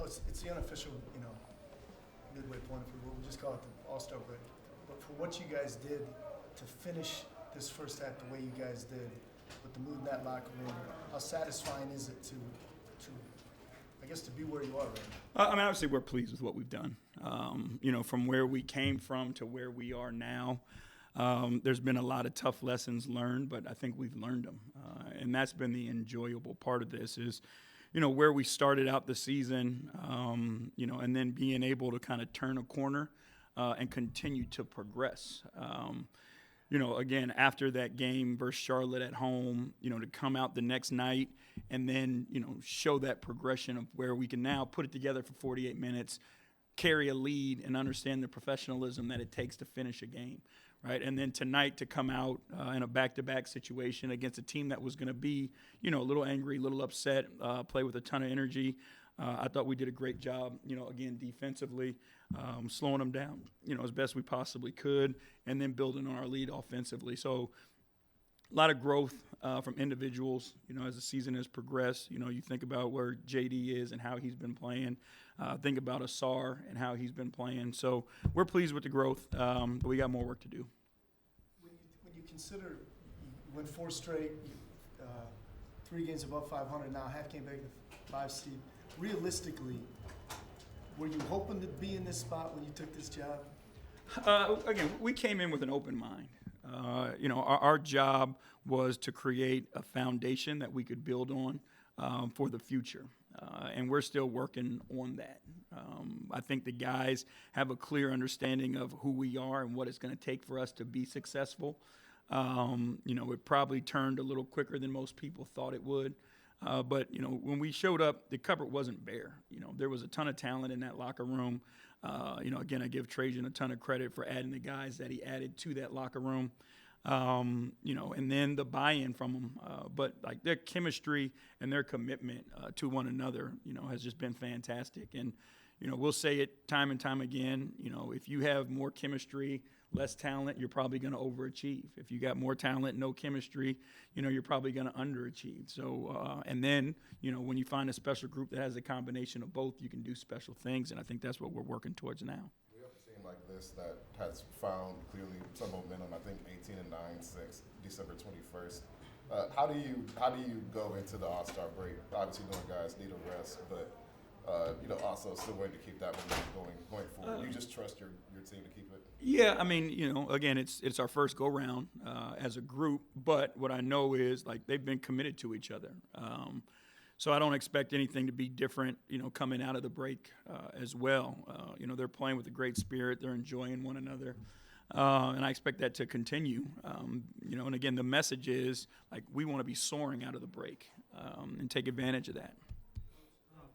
it's the unofficial, midway point, if we will. We just call it the All-Star break. But for what you guys did to finish this first half the way you guys did, with the mood in that locker room, how satisfying is it to be where you are right now? Obviously we're pleased with what we've done. From where we came from to where we are now, there's been a lot of tough lessons learned, but I think we've learned them. And that's been the enjoyable part of this is, where we started out the season, and then being able to kind of turn a corner and continue to progress. Again, after that game versus Charlotte at home, to come out the next night and then, show that progression of where we can now put it together for 48 minutes, carry a lead, and understand the professionalism that it takes to finish a game, right? And then tonight to come out in a back-to-back situation against a team that was going to be, a little angry, a little upset, play with a ton of energy. I thought we did a great job, again, defensively, slowing them down, as best we possibly could, and then building on our lead offensively. So a lot of growth from individuals, as the season has progressed. You think about where JD is and how he's been playing. Think about 𝗙𝗢𝗟𝗟𝗢𝗪 and how he's been playing. So we're pleased with the growth, but we got more work to do. When you consider you went 4 straight, 3 games above 500 now, half game back to 5 seed. Realistically, were you hoping to be in this spot when you took this job? Again, we came in with an open mind. Our job was to create a foundation that we could build on for the future. And we're still working on that. I think the guys have a clear understanding of who we are and what it's going to take for us to be successful. It probably turned a little quicker than most people thought it would. But when we showed up, the cupboard wasn't bare. There was a ton of talent in that locker room. Again, I give Trajan a ton of credit for adding the guys that he added to that locker room. And then the buy-in from them. But like their chemistry and their commitment to one another, has just been fantastic. And, we'll say it time and time again, if you have more chemistry, less talent, you're probably going to overachieve. If you got more talent, no chemistry, you're probably going to underachieve. So, and then, when you find a special group that has a combination of both, you can do special things. And I think that's what we're working towards now. We have a team like this that has found clearly some momentum. I think 18-9 since December 21st. How do you go into the All-Star break? Obviously, knowing guys need a rest, but also still waiting to keep that momentum going forward. You just trust your team to keep it? Yeah, again, it's our first go-round as a group, but what I know is, they've been committed to each other. So I don't expect anything to be different, coming out of the break as well. They're playing with a great spirit. They're enjoying one another. And I expect that to continue. And again, the message is, we want to be soaring out of the break and take advantage of that.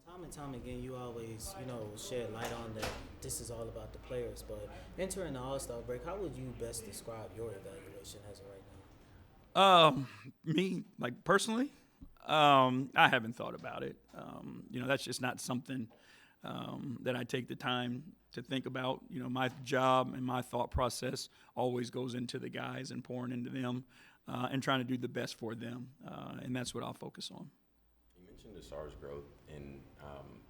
Time and time again, you always, shed light on that this is all about the players. But entering the All-Star break, how would you best describe your evaluation as of right now? Me, personally, I haven't thought about it. That's just not something that I take the time to think about. My job and my thought process always goes into the guys and pouring into them and trying to do the best for them. And that's what I'll focus on. You mentioned 𝗙𝗪𝗟𝗟𝗢𝗪's growth, and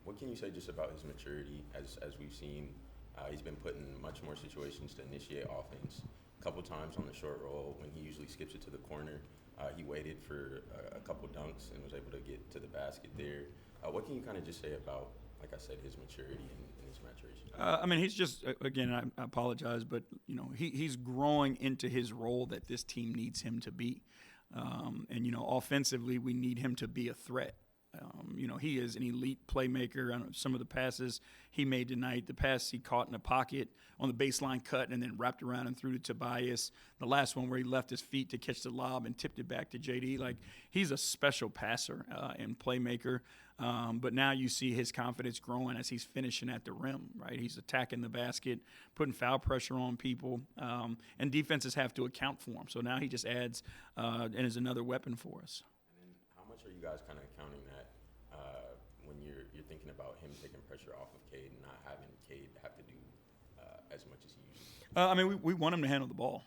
what can you say just about his maturity? As we've seen, he's been put in much more situations to initiate offense. A couple times on the short roll, when he usually skips it to the corner, he waited for a couple dunks and was able to get to the basket there. What can you kind of just say about, like I said, his maturity and his maturation? He's just, again, I apologize, but, he's growing into his role that this team needs him to be. And offensively, we need him to be a threat. He is an elite playmaker. Some of the passes he made tonight, the pass he caught in the pocket on the baseline cut and then wrapped around and threw to 𝗙𝗪𝗟𝗪𝗪𝗓. The last one where he left his feet to catch the lob and tipped it back to JD. He's a special passer and playmaker. But now you see his confidence growing as he's finishing at the rim, right? He's attacking the basket, putting foul pressure on people, and defenses have to account for him. So now he just adds and is another weapon for us. And then how much are you guys kind of counting that when you're thinking about him taking pressure off of Cade and not having Cade have to do as much as he usually does? We want him to handle the ball.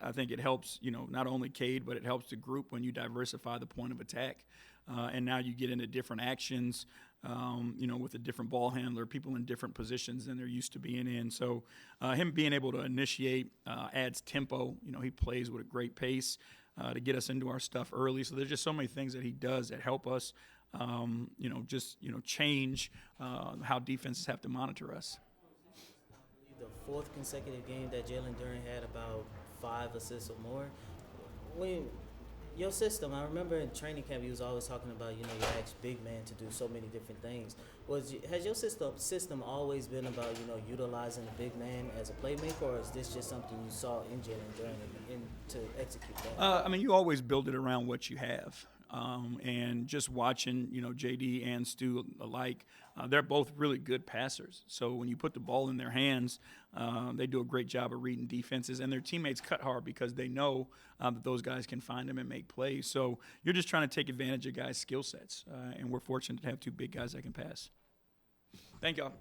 I think it helps, not only Cade, but it helps the group when you diversify the point of attack. and now you get into different actions, with a different ball handler, people in different positions than they're used to being in. So him being able to initiate adds tempo. He plays with a great pace to get us into our stuff early. So there's just so many things that he does that help us, change how defenses have to monitor us. The fourth consecutive game that Jalen Duren had about 5 assists or more. When your system, I remember in training camp, you was always talking about, you ask big man to do so many different things. Has your system always been about, utilizing the big man as a playmaker, or is this just something you saw in Jalen Duren and to execute that? You always build it around what you have. And just watching, JD and Stu alike, they're both really good passers. So when you put the ball in their hands, they do a great job of reading defenses, and their teammates cut hard because they know that those guys can find them and make plays. So you're just trying to take advantage of guys' skill sets, and we're fortunate to have 2 big guys that can pass. Thank y'all.